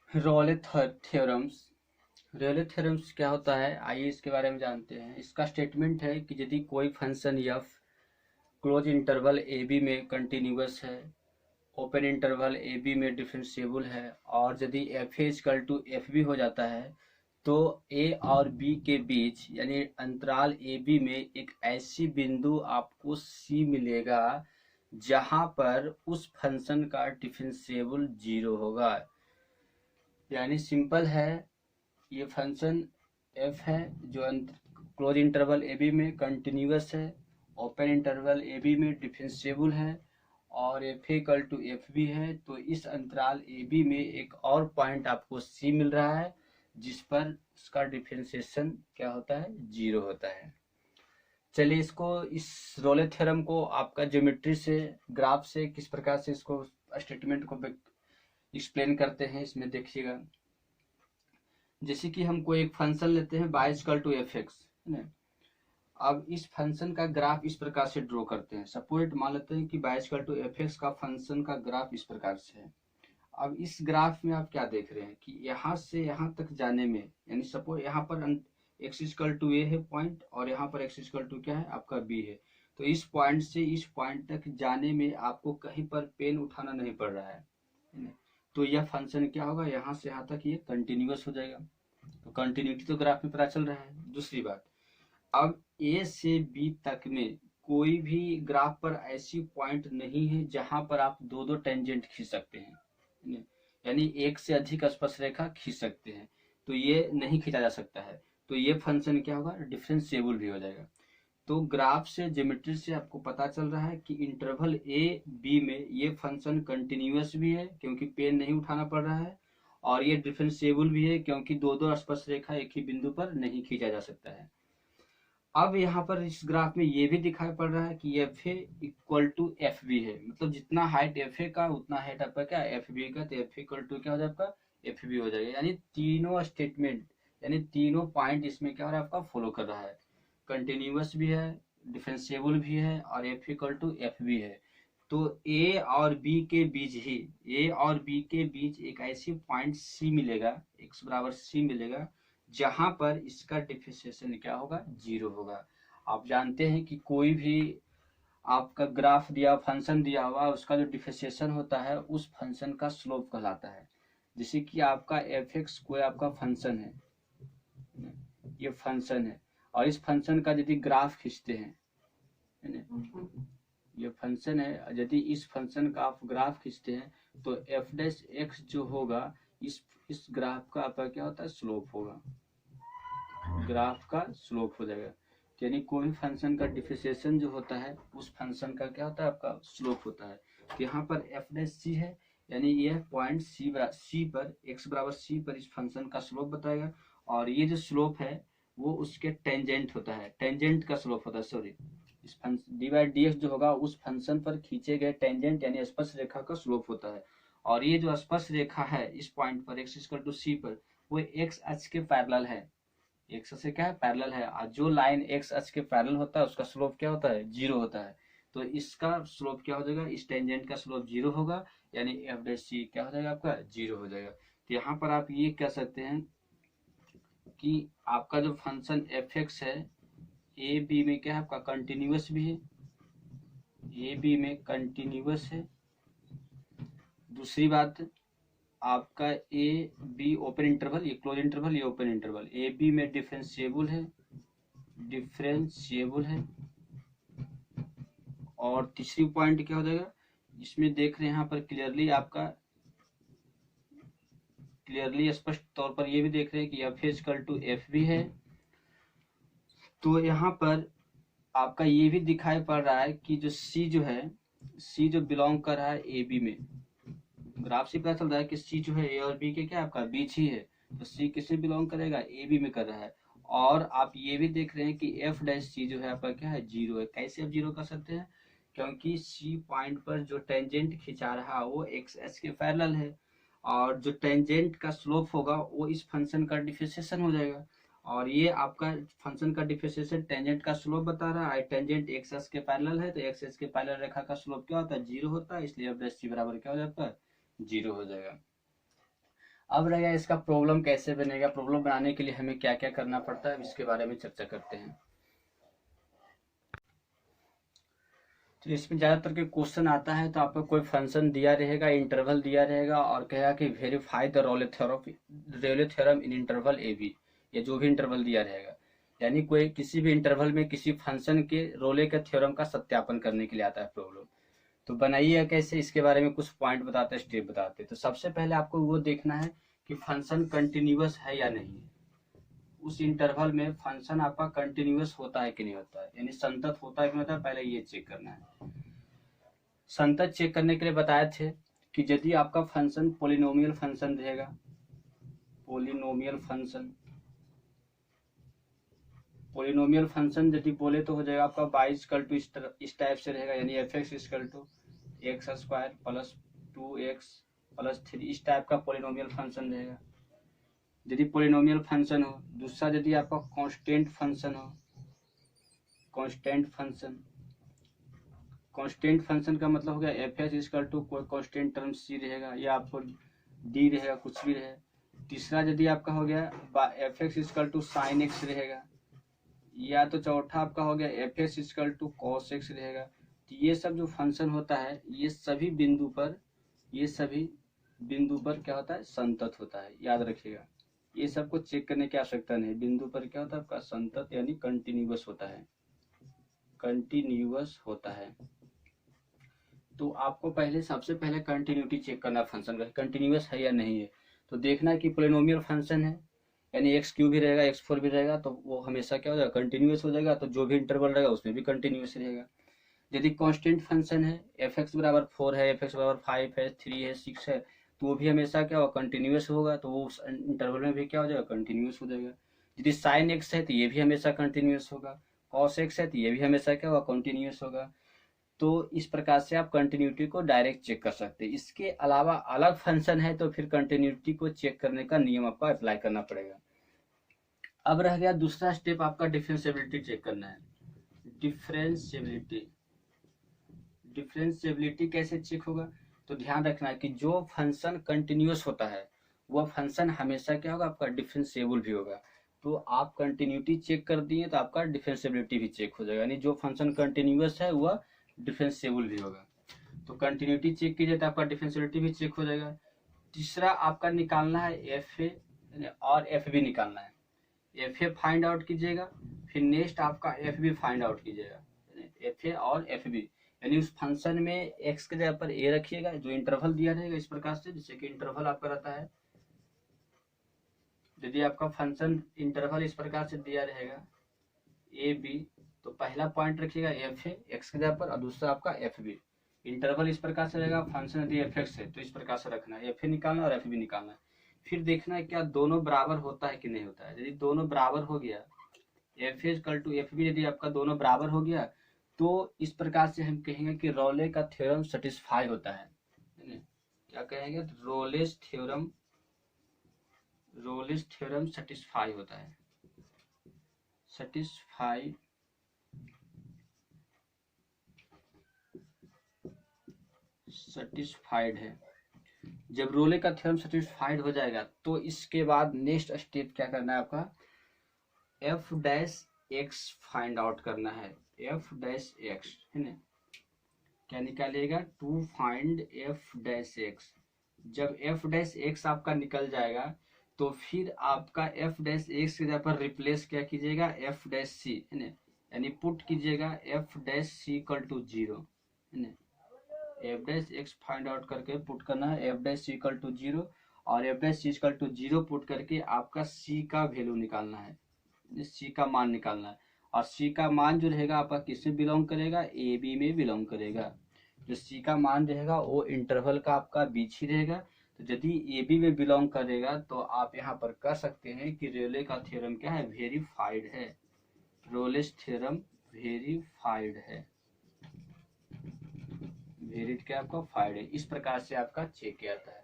Theorems. रेले theorems क्या होता है, आइए इसके बारे में जानते हैं। इसका स्टेटमेंट है कि यदि कोई function F close interval A B में कंटिन्यूअस है, ओपन इंटरवल ए बी में डिफरेंशिएबल है, और यदि F A equal to F B हो जाता है, तो ए और बी के बीच यानी अंतराल ए बी में एक ऐसी बिंदु आपको सी मिलेगा जहां पर उस फंक्शन का डिफरेंशिएबल जीरो होगा। यानी सिंपल है, ये फंक्शन एफ है जो क्लोज इंटरवल ए बी में कंटिन्यूअस है, ओपन इंटरवल ए बी में डिफरेंशिएबल है, और F equal to F B है। तो इस अंतराल ए बी में एक और पॉइंट आपको सी मिल रहा है जिस पर उसका डिफरेंशिएशन क्या होता है, जीरो होता है। चलिए इसको, इस रोले थ्योरम को आपका ज्योमेट्री से, ग्राफ से किस प्रकार से इसको स्टेटमेंट को एक्सप्लेन करते हैं, इसमें देखिएगा। जैसे कि हम कोई एक फंक्शन लेते हैं y equal to F X, है ना। अब इस फंक्शन का ग्राफ इस प्रकार से ड्रॉ करते हैं। सपोज मान लेते हैं कि y equal to F X का फंक्शन का ग्राफ इस प्रकार से है। अब इस ग्राफ में आप क्या देख रहे हैं कि यहाँ से यहाँ तक जाने में, यानी सपोज यहाँ पर एक्स इक्वल टू ए है पॉइंट, और यहाँ पर एक्स इक्वल टू क्या है आपका बी है। तो इस पॉइंट से इस पॉइंट तक जाने में आपको कहीं पर पेन उठाना नहीं पड़ रहा है ना? तो यह फंक्शन क्या होगा, यहाँ से यहाँ तक ये कंटिन्यूअस हो जाएगा। तो कंटिन्यूटी तो ग्राफ में पता चल रहा है। दूसरी बात, अब ए से बी तक में कोई भी ग्राफ पर ऐसी पॉइंट नहीं है जहां पर आप दो दो टेंजेंट खींच सकते हैं, यानी एक से अधिक स्पर्शरेखा खींच सकते हैं। तो ये नहीं खींचा जा सकता है। तो ये फंक्शन क्या होगा, डिफरेंशिएबल भी हो जाएगा। तो ग्राफ से, ज्योमेट्री से आपको पता चल रहा है कि इंटरवल ए बी में ये फंक्शन कंटिन्यूअस भी है क्योंकि पेन नहीं उठाना पड़ रहा है, और ये डिफरेंशिएबल भी है क्योंकि दो दो स्पर्शरेखा एक ही बिंदु पर नहीं खींचा जा सकता है। अब यहाँ पर इस ग्राफ में ये भी दिखाई पड़ रहा है कि F A equal to F B है, मतलब जितना हाइट एफ ए का उतना हाइट आपका क्या एफ बी का। तो एफ इक्वल टू क्या हो जाएगा आपका, एफ बी हो जाएगा। यानी तीनों स्टेटमेंट, यानी तीनों पॉइंट इसमें क्या हो रहा है आपका, फॉलो कर रहा है। कंटिन्यूअस भी है, डिफरेंशिएबल भी है, और F equal to F B है। तो ए और बी के बीच ही, ए और बी के बीच एक ऐसी पॉइंट सी मिलेगा, एक्स बराबर सी मिलेगा, जहां पर इसका डिफरेंशिएशन क्या होगा, जीरो होगा। आप जानते हैं कि कोई भी आपका ग्राफ दिया, फंक्शन दिया हुआ, उसका जो डिफरेंशिएशन होता है उस फंक्शन का स्लोप कहलाता है। जैसे कि आपका एफ एक्स कोई आपका फंक्शन है, ये फंक्शन है, और इस फंक्शन का यदि ग्राफ खींचते हैं, ये फंक्शन है, यदि इस फंक्शन का आप ग्राफ खींचते हैं तो एफ डैश एक्स जो होगा, इस ग्राफ का आपका क्या होता है, स्लोप होगा। ग्राफ का स्लोप हो जाएगा। यानी कोई भी फंक्शन का डिफरेंशिएशन जो होता है उस फंक्शन का क्या होता है, आपका स्लोप होता है। तो यहाँ पर एफ डैश सी है, यानी यह पॉइंट सी पर, एक्स बराबर सी पर इस फंक्शन का स्लोप बताएगा। और ये जो स्लोप है वो उसके टेंजेंट होता है, टेंजेंट का स्लोप होता है, सॉरी। इस function D by D x जो होगा उस फंक्शन पर खींचे गए टेंजेंट यानी स्पर्श रेखा का स्लोप होता है। और ये जो स्पर्श रेखा है इस पॉइंट पर एक्स इक्वल टू सी पर, वो एक्स अक्ष के पैरेलल है, एक्स से क्या है, पैरेलल है। और जो लाइन एक्स अक्ष के पैरेलल होता है उसका स्लोप क्या होता है, जीरो होता है। तो इसका स्लोप क्या हो जाएगा, इस टेंजेंट का स्लोप जीरो होगा, यानी एफ डैश सी क्या हो जाएगा आपका, जीरो हो जाएगा। तो यहाँ पर आप ये कह सकते हैं कि आपका जो फंक्शन एफ एक्स है, ए बी में क्या है आपका, कंटिन्यूअस भी है, ए बी में कंटिन्यूअस है। दूसरी बात, आपका ए बी ओपन इंटरवल, ये क्लोज इंटरवल, ये ओपन इंटरवल, ए बी में डिफरेंशिएबल है, डिफरेंशिएबल है। और तीसरी पॉइंट क्या हो जाएगा, इसमें देख रहे हैं यहाँ पर क्लियरली, आपका क्लियरली स्पष्ट तौर पर ये भी देख रहे हैं कि एफ इक्वल टू एफ भी है। तो यहाँ पर आपका ये भी दिखाई पड़ रहा है कि जो सी जो है, सी जो बिलोंग कर रहा है ए बी में, ग्राफ से पता चल रहा है कि सी जो है ए और बी के क्या आपका बीच ही है। तो सी किससे बिलोंग करेगा, ए बी में कर रहा है। और आप ये भी देख रहे हैं कि एफ डैश सी जो है आपका क्या है, जीरो है। कैसे आप जीरो कर सकते हैं, क्योंकि सी पॉइंट पर जो टेंजेंट खिंचा रहा वो एक्स एच के पैरेलल है, और जो टेंजेंट का स्लोप होगा वो इस फंक्शन का डिफरेंशिएशन हो जाएगा। और ये आपका फंक्शन का डिफरेंशिएशन टेंजेंट का स्लोप बता रहा है, टेंजेंट एक्स एच के पैरेलल है, तो एक्स एच के पैरेलल रेखा का स्लोप क्या होता है, जीरो होता है, इसलिए एफ डैश सी बराबर क्या हो जाता है, जीरो हो जाएगा। अब रह गया इसका प्रॉब्लम कैसे बनेगा। प्रॉब्लम बनाने के लिए हमें क्या क्या करना पड़ता है इसके बारे में चर्चा करते हैं। तो इसमें ज़्यादातर के क्वेश्चन आता है तो आपको कोई फंक्शन दिया रहेगा, इंटरवल दिया रहेगा और कहेगा कि verify the Rolle theorem in interval A B, या जो भी इंटरवल दिया रहेगा, यानी कोई किसी भी इंटरवल में किसी फंक्शन के रोले के थ्योरम का सत्यापन करने के लिए आता है प्रॉब्लम। तो बनाइए कैसे, इसके बारे में कुछ पॉइंट बताते हैं, स्टेप बताते हैं। तो सबसे पहले आपको वो देखना है कि फंक्शन कंटिन्यूअस है या नहीं है। उस इंटरवल में फंक्शन आपका कंटिन्यूअस होता है कि नहीं होता है, यानी संतत होता है कि नहीं होता है, पहले ये चेक करना है। संतत चेक करने के लिए बताए थे कि यदि आपका फंक्शन पोलिनोमियल फंक्शन रहेगा, पोलिनोमियल फंक्शन यदि बोले तो हो जाएगा आपका बाई इक्वल टू इस टाइप से रहेगा, यानी f x equal to x square plus 2x plus 3, इस टाइप का पोलिनोमियल फंक्शन रहेगा यदि पोलिनोमियल फंक्शन हो। दूसरा यदि आपका कांस्टेंट फंक्शन हो, कांस्टेंट फंक्शन का मतलब हो गया एफ एक्स इक्वल टू कोई कांस्टेंट टर्म सी रहेगा या आपको डी रहेगा, कुछ भी रहे। तीसरा यदि आपका हो गया f x equal to sine x रहेगा, या तो चौथा आपका हो गया f x equal to cos x रहेगा। तो ये सब जो फंक्शन होता है ये सभी बिंदु पर क्या होता है, संतत होता है, याद रखिएगा। ये सबको चेक करने की आवश्यकता नहीं, बिंदु पर क्या होता है आपका संतत यानी कंटिन्यूअस होता है। तो आपको सबसे पहले कंटिन्यूटी चेक करना फंक्शन का, कंटिन्यूअस है या नहीं है। तो देखना है कि पोलिनोमियल फंक्शन है, यानी x3 भी रहेगा x4 भी रहेगा, तो वो हमेशा क्या हो जाएगा, कंटिन्यूअस हो जाएगा। तो जो भी इंटरवल रहेगा उसमें भी कंटिन्यूअस रहेगा। यदि कांस्टेंट फंक्शन है, एफ एक्स बराबर 4 है, एफ एक्स बराबर 5 है, 3 है, 6 है, तो वो भी हमेशा क्या होगा, कंटिन्यूअस होगा। तो वो उस इंटरवल में भी क्या हो जाएगा, कंटिन्यूअस हो जाएगा। यदि साइन एक्स है तो ये भी हमेशा कंटिन्यूअस होगा, कॉस एक्स है तो ये भी हमेशा क्या होगा, कंटिन्यूअस होगा। तो इस प्रकार से आप कंटिन्यूटी को डायरेक्ट चेक कर सकते हैं। इसके अलावा अलग फंक्शन है तो फिर कंटिन्यूटी को चेक करने का नियम आपको अप्लाई करना पड़ेगा। अब रह गया दूसरा स्टेप आपका डिफरेंशिएबिलिटी चेक करना है। डिफरेंशिएबिलिटी कैसे चेक होगा, तो ध्यान रखना है कि जो फंक्शन कंटिन्यूअस होता है वह फंक्शन हमेशा क्या होगा, आपका डिफरेंशिएबल भी होगा। तो आप कंटिन्यूटी चेक कर दिए तो आपका डिफरेंशिएबिलिटी भी चेक हो जाएगा, यानी जो फंक्शन कंटिन्यूअस है वह डिफरेंशिएबल भी होगा। तो कंटिन्यूटी चेक कीजिए तो आपका डिफरेंशिएबिलिटी भी चेक हो जाएगा। तीसरा आपका निकालना है एफ ए और एफ बी निकालना है। एफ ए फाइंड आउट कीजिएगा, फिर नेक्स्ट आपका एफ बी फाइंड आउट कीजिएगा। एफ ए और एफ बी यानी उस फंक्शन में एक्स के जगह पर ए रखिएगा, जो इंटरवल दिया रहेगा इस प्रकार से, जैसे कि इंटरवल आपका रहता है, यदि आपका फंक्शन इंटरवल इस प्रकार से दिया रहेगा ए बी, तो पहला पॉइंट रखिएगा एफ ए एक्स के जगह पर, और दूसरा आपका एफ बी। इंटरवल इस प्रकार से रहेगा, फंक्शन यदि एफ एक्स है तो इस प्रकार से रखना है, एफ ए निकालना और एफ बी निकालना है। फिर देखना है क्या दोनों बराबर होता है कि नहीं होता है। यदि दोनों बराबर हो गया, f A equal to F b यदि आपका दोनों बराबर हो गया, तो इस प्रकार से हम कहेंगे कि रोले का थ्योरम सेटिस्फाई होता है। क्या कहेंगे, रोलेस थ्योरम सेटिस्फाई होता है, सेटिस्फाइड है। जब रोले का थ्योरम सेटिस्फाइड हो जाएगा तो इसके बाद नेक्स्ट स्टेप क्या करना है आपका, F dash x find out करना है। एफ डैश एक्स है ना, क्या निकालिएगा, to find F dash X. जब एफ डैश एक्स आपका निकल जाएगा तो फिर आपका एफ डैश एक्स की जगह पर रिप्लेस क्या कीजिएगा, एफ डैश सी है ना, यानी पुट कीजिएगा f dash c equal to 0 है ना। F dash x find out करके पुट करना है F dash c equal to 0, और f dash c equal to 0 put करके आपका सी का वैल्यू निकालना है, सी का मान निकालना है। और सी का मान जो रहेगा आपका किसमें बिलोंग करेगा, ए बी में बिलोंग करेगा। जो सी का मान रहेगा वो इंटरवल का आपका बीच ही रहेगा। तो यदि ए बी में बिलोंग करेगा तो आप यहाँ पर कह सकते हैं कि रेले का थ्योरम क्या है, वेरीफाइड है। रोलेस थ्योरम वेरीफाइड है, वेरिड क्या आपका फाइड है। इस प्रकार से आपका चेक किया जाता है।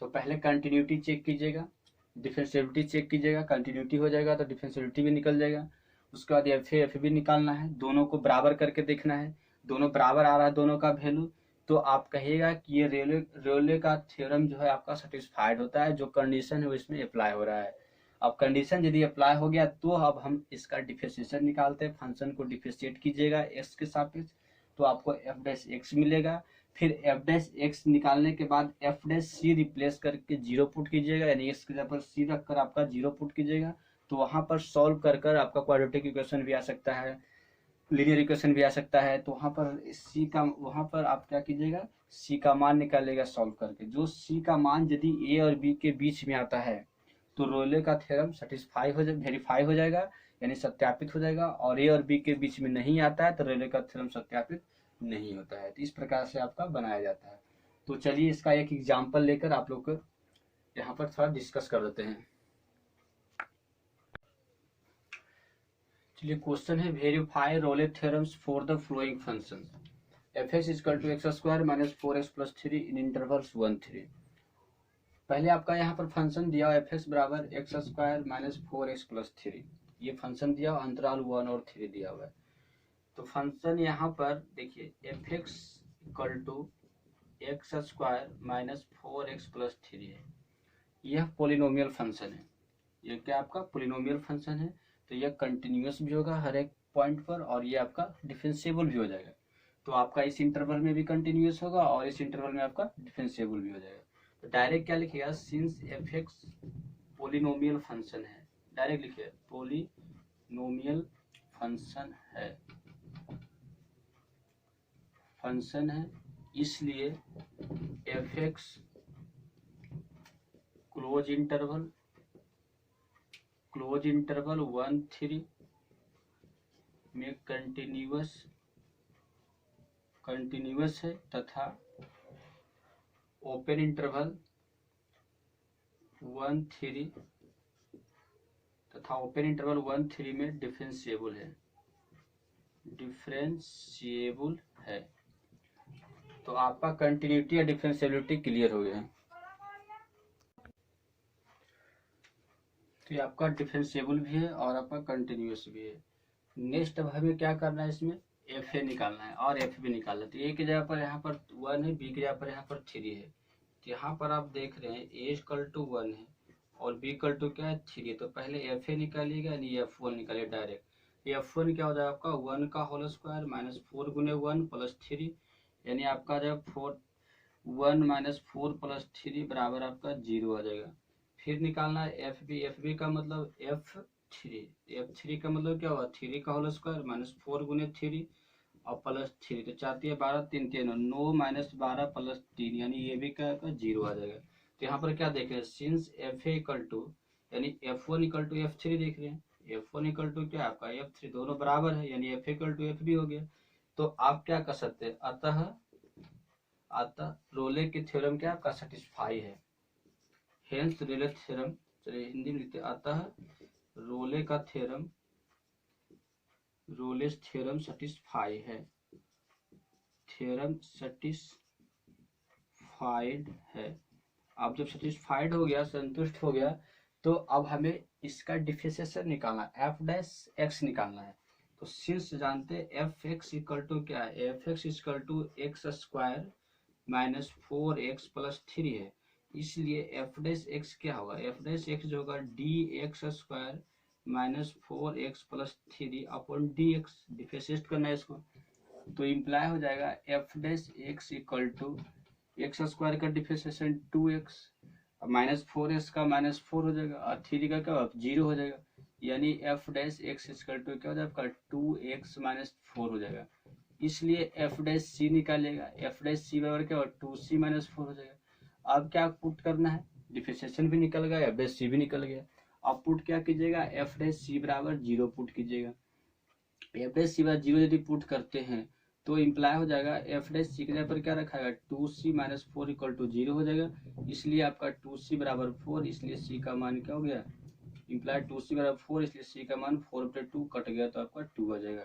तो पहले कंटिन्यूटी चेक कीजिएगा, डिफरेंशिएबिलिटी चेक कीजिएगा, कंटिन्यूटी हो जाएगा तो डिफरेंशिएबिलिटी भी निकल जाएगा। उसके बाद एफ ए एफ बी निकालना है, दोनों को बराबर करके देखना है, दोनों बराबर आ रहा है दोनों का वैल्यू, तो आप कहिएगा कि ये रेले का थ्योरम जो है आपका सेटिस्फाइड होता है, जो कंडीशन है वो इसमें अप्लाई हो रहा है। अब कंडीशन यदि अप्लाई हो गया तो अब हम इसका डिफरेंशिएशन निकालते हैं। फंक्शन को डिफरेंशिएट कीजिएगा एक्स के सापेक्ष, तो आपको एफ डैश एक्स मिलेगा। फिर एफ डैश एक्स निकालने के बाद एफ डैश सी रिप्लेस करके जीरो पुट कीजिएगा, यानी एक्स की जगह पर सी रखकर आपका जीरो पुट कीजिएगा। तो वहां पर सॉल्व कर आपका क्वाड्रेटिक इक्वेशन भी आ सकता है, लीनियर इक्वेशन भी आ सकता है। तो वहां पर आप क्या कीजिएगा, सी का मान निकालेगा सॉल्व करके। जो सी का मान यदि ए और बी के बीच में आता है तो रोले का थ्योरम वेरीफाई हो जाएगा, यानी सत्यापित हो जाएगा। और ए और बी के बीच में नहीं आता है तो रोले का थ्योरम सत्यापित नहीं होता है। तो इस प्रकार से आपका बनाया जाता है। तो चलिए इसका एक एग्जाम्पल लेकर आप लोग को यहाँ पर थोड़ा डिस्कस कर देते हैं। चलिए क्वेश्चन है, verify Rolle's theorems for the following function f x equal to x square minus 4x plus 3 in intervals 1-3। पहले आपका यहाँ पर फंक्शन दिया हुआ एफ एक्स बराबर x square minus 4x plus 3, ये फंक्शन दिया हुआ, अंतराल 1 और 3 दिया हुआ है। तो फंक्शन यहाँ पर देखिए f x equal to x square minus 4x plus 3 है। यह पोलिनोमियल फंक्शन है, ये क्या आपका पोलिनोमियल फंक्शन है। तो यह कंटिन्यूअस भी होगा हर एक पॉइंट पर, और ये आपका डिफरेंशिएबल भी हो जाएगा। तो आपका इस इंटरवल में भी कंटिन्यूअस होगा और इस इंटरवल में आपका डिफरेंशिएबल भी हो जाएगा। तो डायरेक्ट क्या लिखिएगा, since F x polynomial function है, डायरेक्ट लिखिए पोलिनोमियल फंक्शन है, इसलिए एफ एक्स क्लोज इंटरवल 1-3 में कंटिन्यूअस है तथा ओपन इंटरवल 1-3 में डिफरेंशिएबल है। तो आपका कंटिन्यूटी या डिफरेंशिएबिलिटी क्लियर हो गया है। तो ये आपका डिफरेंशिएबल भी है और आपका कंटिन्यूअस भी है। नेक्स्ट अब हमें क्या करना है, इसमें एफ ए निकालना है और एफ बी निकालना है। तो ए की जगह पर यहाँ पर 1 है, बी की जगह पर यहाँ पर 3 है। तो यहाँ पर आप देख रहे हैं ए इक्वल टू 1 है और बी इक्वल टू क्या है 3 है। तो पहले एफ ए निकालिएगा, यानी F1 निकालिए डायरेक्ट। F1 क्या हो जाएगा आपका 1 का होल स्क्वायर माइनस 4 गुने 1 प्लस 3, यानी आपका जब 1 माइनस 4 प्लस 3 बराबर आपका 0 आ जाएगा। फिर निकालना है एफ बी का मतलब F3 का मतलब क्या होगा 3 का होल स्क्वायर माइनस 4 गुने 3 और प्लस 3। तो 4 12 3 3 9 माइनस 12 प्लस 3, यानी ये भी क्या 0 आ जाएगा। तो यहाँ पर क्या देख रहे हैं, since f A equal to यानी F1 इक्वल टू F3 देख रहे हैं। F1 इक्वल टू क्या आपका F3, दोनों बराबर है, यानी f equal to F B हो गया। तो आप क्या कर सकते हैं, अतः रोले की थ्योरम क्या आपका सेटिस्फाई है, हेंस रोले थ्योरम। चलिए हिंदी में लिखते हैं, अतः रोलेस थ्योरम सेटिस्फाई है, थ्योरम सेटिस्फाइड है। अब जब सेटिस्फाइड हो गया, संतुष्ट हो गया, तो अब हमें इसका डिफरेंशिएशन निकालना है, एफ डैश एक्स निकालना है। तो सिंस जानते हैं एफ एक्स इक्वल टू क्या है, f x equal to x square minus 4x plus 3 है, इसलिए एफ डैश एक्स क्या होगा, एफ डैश एक्स जो होगा d x square minus 4x plus 3 upon d x, differentiate करना है इसको। तो इम्प्लाई हो जाएगा f dash x equal to x square का डिफरेंशिएशन 2x माइनस 4x का माइनस 4 हो जाएगा और 3 का क्या 0 हो जाएगा, यानी f dash x equal to क्या हो जाएगा आपका 2x माइनस 4 हो जाएगा। इसलिए एफ डैश सी निकालेगा, एफ डैश सी बराबर क्या 2c माइनस 4 हो जाएगा। अब क्या पुट करना है, डिफरेंशिएशन भी निकल गया, एफ डैश सी भी निकल गया। अब पुट क्या कीजिएगा, एफ डैश सी बराबर 0 पुट कीजिएगा। एफ डैश सी बराबर 0 यदि पुट करते हैं तो इम्प्लाई हो जाएगा एफ डैश सी के पर क्या रखा है 2c माइनस 4 इक्वल टू 0 हो जाएगा। इसलिए आपका 2c बराबर 4, इसलिए c का मान क्या हो गया, इम्प्लाई 2c बराबर 4, इसलिए c का मान 4 पे 2 कट गया तो आपका 2 आ जाएगा।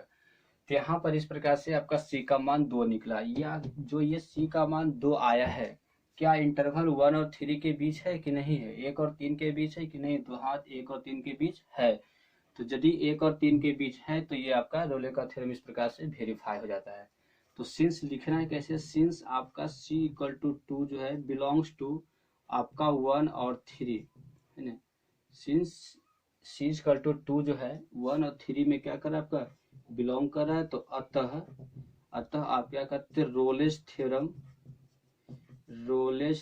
तो यहाँ पर इस प्रकार से आपका c का मान 2 निकला। या जो ये c का मान 2 आया है, क्या इंटरवल 1 और 3 के बीच है कि नहीं है, 1 और 3 के बीच है कि नहीं, तो हाँ 1 और 3 के बीच है। तो यदि 1 और 3 के बीच है तो ये आपका रोले का थ्योरम इस प्रकार से वेरीफाई हो जाता है। तो सिंस लिखना है कैसे, सिंस आपका c इक्वल टू 2 जो है बिलोंग्स टू आपका 1 और 3 है ना, सिंस c इक्वल टू 2 जो है 1 और 3 में क्या कर रहा है आपका बिलोंग कर रहा है, तो अतः आप क्या करते हैं, रोलेज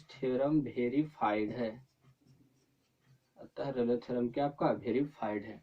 थ्योरम वेरीफाइड है, अतः रोलेज थ्योरम क्या आपका वेरीफाइड है।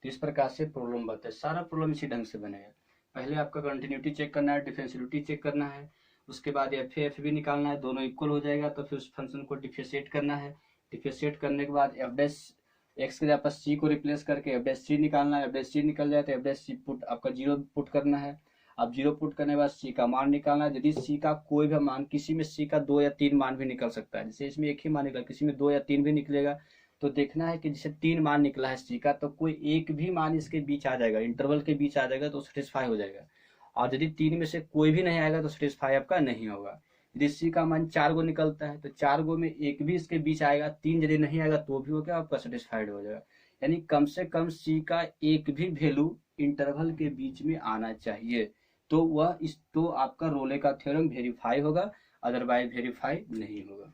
तो इस प्रकार से प्रॉब्लम बनता है, सारा प्रॉब्लम इसी ढंग से बनेगा। पहले आपका कंटिन्यूटी चेक करना है, डिफरेंशियलिटी चेक करना है, उसके बाद एफ भी निकालना है, दोनों इक्वल हो जाएगा तो फिर उस फंक्शन को डिफरेंशिएट करना है, डिफरेंशिएट करने के बाद एफ डैश एक्स के जगह सी को रिप्लेस करके एफ डैश सी निकालना है, एफ डैश सी निकल जाए तो एफ डैश सी पुट आपका 0 पुट करना है। अब 0 पुट करने के बाद सी का मान निकालना है, यदि सी का कोई भी मान, किसी में सी का 2 या 3 मान भी निकल सकता है, जैसे इसमें एक ही मान निकला, किसी में 2 या 3 भी निकलेगा, तो देखना है कि जैसे 3 मान निकला है सी का, तो कोई एक भी मान इसके बीच आ जाएगा, इंटरवल के बीच आ जाएगा तो सेटिस्फाई हो जाएगा, और यदि 3 में से कोई भी नहीं आएगा तो सेटिस्फाई आपका नहीं होगा। यदि सी का मान 4 गो निकलता है तो 4 गो में एक भी इसके बीच आएगा, 3 यदि नहीं आएगा तो भी हो गया आपका सेटिस्फाइड हो जाएगा, यानी कम से कम सी का एक भी वैल्यू इंटरवल के बीच में आना चाहिए, तो आपका रोले का थ्योरम वेरीफाई होगा, अदरवाइज वेरीफाई नहीं होगा।